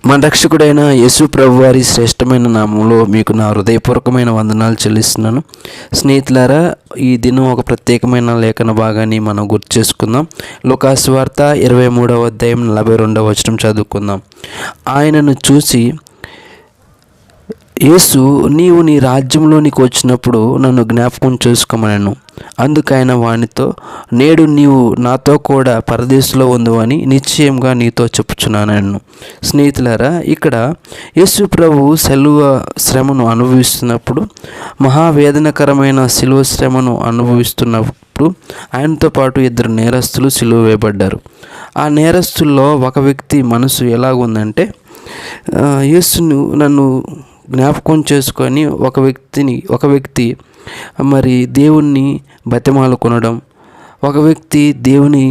మన రక్షకుడైన యేసు ప్రభు వారి శ్రేష్టమైన నామంలో మీకు నా హృదయపూర్వకమైన వందనాలు చెల్లిస్తున్నాను. స్నేహితులారా, ఈ దినం ఒక ప్రత్యేకమైన లేఖన భాగాన్ని మనం గుర్తు చేసుకుందాం. లూకాసు వార్త 23వ అధ్యాయం 42వ వచనం చదువుకుందాం. ఆయనను చూసి యేసు, నీవు నీ రాజ్యంలోనికి వచ్చినప్పుడు నన్ను జ్ఞాపకం చేసుకోమనెను. అందుకైన వానితో, నేడు నీవు నాతో కూడా పరదేశంలో ఉందని నిశ్చయంగా నీతో చెప్పుచున్నాను. స్నేహితులారా, ఇక్కడ యేసు ప్రభు సిలువ శ్రమను అనుభవిస్తున్నప్పుడు, మహావేదనకరమైన సిలువ శ్రమను అనుభవిస్తున్నప్పుడు ఆయనతో పాటు 2 నేరస్తులు సిలువ వేయబడ్డారు. ఆ నేరస్తుల్లో ఒక వ్యక్తి మనసు ఎలాగుందంటే, యేసును నన్ను జ్ఞాపకం చేసుకొని ఒక వ్యక్తి మరి దేవుణ్ణి బతిమాలుకొనడం, ఒక వ్యక్తి దేవుని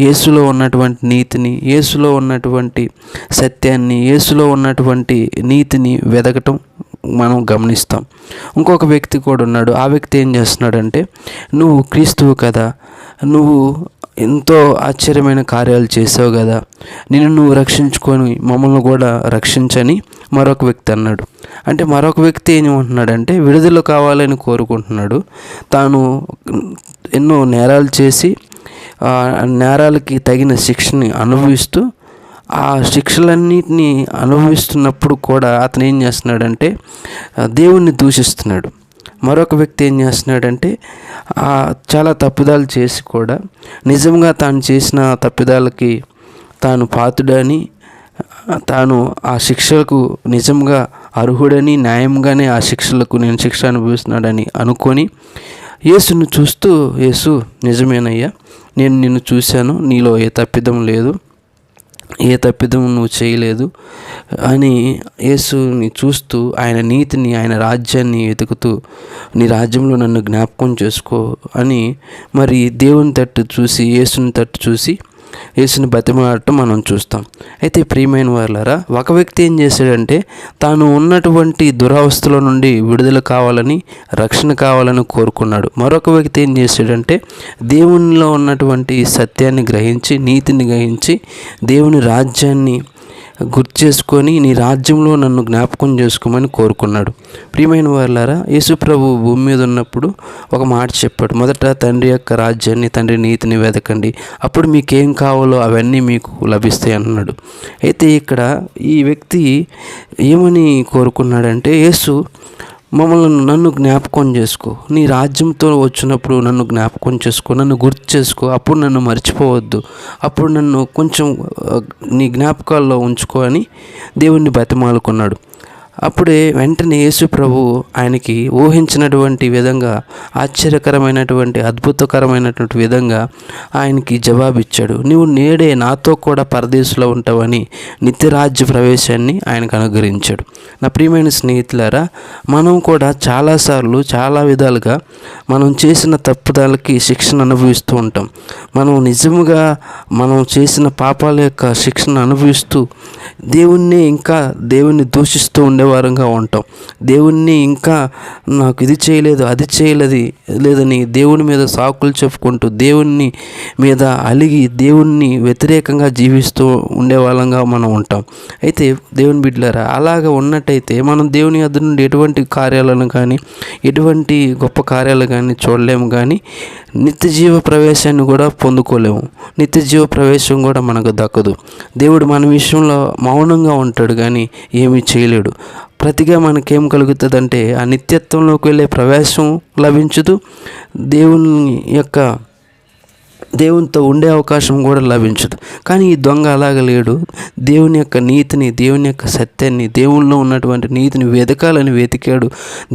యేసులో ఉన్నటువంటి నీతిని, యేసులో ఉన్నటువంటి సత్యాన్ని, యేసులో ఉన్నటువంటి నీతిని వెదకటం మనం గమనిస్తాం. ఇంకొక వ్యక్తి కూడా ఉన్నాడు. ఆ వ్యక్తి ఏం చేస్తున్నాడంటే, నువ్వు క్రీస్తువు కదా, నువ్వు ఎంతో ఆశ్చర్యమైన కార్యాలు చేసావు కదా, నిన్ను నువ్వు రక్షించుకొని మమ్మల్ని కూడా రక్షించని మరొక వ్యక్తి అన్నాడు. అంటే మరొక వ్యక్తి ఏమంటున్నాడంటే, విడుదల కావాలని కోరుకుంటున్నాడు. తాను ఎన్నో నేరాలు చేసి నేరాలకి తగిన శిక్షని అనుభవిస్తూ, ఆ శిక్షలన్నిటినీ అనుభవిస్తున్నప్పుడు కూడా అతను ఏం చేస్తున్నాడంటే దేవుణ్ణి దూషిస్తున్నాడు. మరొక వ్యక్తి ఏం చేస్తున్నాడంటే, చాలా తప్పిదాలు చేసి కూడా నిజంగా తాను చేసిన తప్పిదాలకి తాను పాతుడని, తాను ఆ శిక్షలకు నిజంగా అర్హుడని, న్యాయంగానే ఆ శిక్షలకు నేను శిక్ష అనుభవిస్తున్నాడని అనుకొని యేసును చూస్తూ, యేసు నిజమేనయ్యా, నేను నిన్ను చూశాను, నీలో ఏ తప్పిదం లేదు, ఏ తప్పిదం నువ్వు చేయలేదు అని యేసుని చూస్తూ, ఆయన నీతిని, ఆయన రాజ్యాన్ని వెతుకుతూ, నీ రాజ్యంలో నన్ను జ్ఞాపకం చేసుకో అని మరి దేవుని తట్టు చూసి, యేసుని తట్టు చూసి యేసుని బతిమాలటం మనం చూస్తాం. అయితే ప్రియమైన వారులారా, ఒక వ్యక్తి ఏం చేశాడంటే, తాను ఉన్నటువంటి దురవస్థలో నుండి విడుదల కావాలని, రక్షణ కావాలని కోరుకున్నాడు. మరొక వ్యక్తి ఏం చేశాడంటే, దేవునిలో ఉన్నటువంటి సత్యాన్ని గ్రహించి, నీతిని గ్రహించి, దేవుని రాజ్యాన్ని గుర్తు చేసుకొని, నీ రాజ్యంలో నన్ను జ్ఞాపకం చేసుకోమని కోరుకున్నాడు. ప్రియమైన వారులారా, యేసు ప్రభు భూమి మీద ఉన్నప్పుడు ఒక మాట చెప్పాడు. మొదట తండ్రి యొక్క రాజ్యాన్ని, తండ్రి నీతిని వెతకండి, అప్పుడు మీకేం కావాలో అవన్నీ మీకు లభిస్తాయి అన్నాడు. అయితే ఇక్కడ ఈ వ్యక్తి ఏమని కోరుకున్నాడంటే, యేసు నన్ను జ్ఞాపకం చేసుకో, నీ రాజ్యంతో వచ్చినప్పుడు నన్ను జ్ఞాపకం చేసుకో, నన్ను గుర్తు చేసుకో, అప్పుడు నన్ను మర్చిపోవద్దు, అప్పుడు నన్ను కొంచెం నీ జ్ఞాపకాల్లో ఉంచుకో అని దేవుణ్ణి బతిమాలుకున్నాడు. అప్పుడే వెంటనే యేసు ప్రభు ఆయనకి ఊహించినటువంటి విధంగా, ఆశ్చర్యకరమైనటువంటి అద్భుతకరమైనటువంటి విధంగా ఆయనకి జవాబిచ్చాడు. నీవు నేడే నాతో కూడా పరదేశంలో ఉంటావని నిత్యరాజ్య ప్రవేశాన్ని ఆయనకు అనుగ్రహించాడు. నా ప్రియమైన స్నేహితులారా, మనం కూడా చాలాసార్లు చాలా విధాలుగా మనం చేసిన తప్పుదాలకి శిక్షణ అనుభవిస్తూ ఉంటాం. మనం చేసిన పాపాల యొక్క శిక్షణ అనుభవిస్తూ దేవుణ్ణి దూషిస్తూ ఉండేవారంగా ఉంటాం. దేవుణ్ణి ఇంకా నాకు ఇది చేయలేదు, అది చేయలేదు లేదని దేవుని మీద సాకులు చెప్పుకుంటూ, దేవుని మీద అలిగి, దేవుణ్ణి వ్యతిరేకంగా జీవిస్తూ ఉండేవాళ్ళంగా మనం ఉంటాం. అయితే దేవుని బిడ్డలారా, అలాగ ఉన్నట్టయితే మనం దేవుని యొద్ద నుండి ఎటువంటి కార్యాలను కానీ, ఎటువంటి గొప్ప కార్యాలు కానీ చూడలేము, కానీ నిత్య జీవ ప్రవేశాన్ని కూడా పొందుకోలేము. నిత్య జీవ ప్రవేశం కూడా మనకు దక్కదు. దేవుడు మన విషయంలో మౌనంగా ఉంటాడు, కానీ ఏమీ చేయలేడు. ప్రతిగా మనకేం కలుగుతుందంటే, ఆ నిత్యత్వంలోకి వెళ్ళే ప్రవేశం లభించదు, దేవునితో ఉండే అవకాశం కూడా లభించదు. కానీ ఈ దొంగ అలాగ లేడు. దేవుని యొక్క నీతిని, దేవుని యొక్క సత్యాన్ని, దేవునిలో ఉన్నటువంటి నీతిని వెతకాలని వెతికాడు.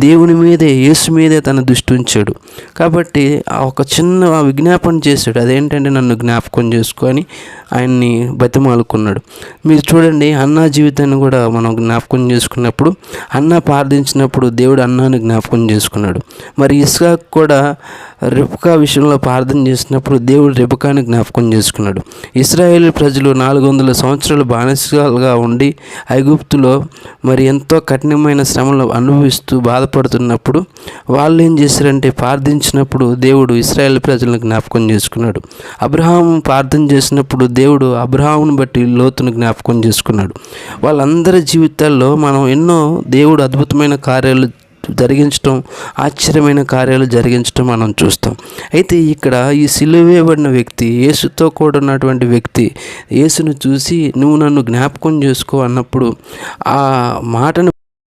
దేవుని మీదే, యేసు మీదే తన దృష్టి ఉంచాడు. కాబట్టి ఒక చిన్న విజ్ఞాపన చేశాడు. అదేంటంటే, నన్ను జ్ఞాపకం చేసుకొని ఆయన్ని బతిమాలుకున్నాడు. మీరు చూడండి, అన్నా జీవితాన్ని కూడా మనం జ్ఞాపకం చేసుకున్నప్పుడు, అన్నా ప్రార్థించినప్పుడు దేవుడు అన్నాని జ్ఞాపకం చేసుకున్నాడు. మరి ఇస్సాకు కూడా రిబ్కా విషయంలో ప్రార్థన చేసినప్పుడు దేవుడు దేవుడు రెబెకాను జ్ఞాపకం చేసుకున్నాడు. ఇశ్రాయేలు ప్రజలు 400 సంవత్సరాలు బానిసలుగా ఉండి ఐగుప్తులో మరి ఎంతో కఠినమైన శ్రమలు అనుభవిస్తూ బాధపడుతున్నప్పుడు వాళ్ళు ఏం చేశారంటే ప్రార్థించినప్పుడు దేవుడు ఇశ్రాయేలు ప్రజలను జ్ఞాపకం చేసుకున్నాడు. అబ్రహాము ప్రార్థన చేసినప్పుడు దేవుడు అబ్రహామును బట్టి లోతును జ్ఞాపకం చేసుకున్నాడు. వాళ్ళందరి జీవితాల్లో మనం ఎన్నో దేవుడు అద్భుతమైన కార్యాలు జరిగించటం, ఆశ్చర్యమైన కార్యాలు జరిగించటం మనం చూస్తాం. అయితే ఇక్కడ ఈ సిలువ వేయబడిన వ్యక్తి, యేసుతో కూడా ఉన్నటువంటి వ్యక్తి యేసును చూసి నువ్వు నన్ను జ్ఞాపకం చేసుకో అన్నప్పుడు ఆ మాటను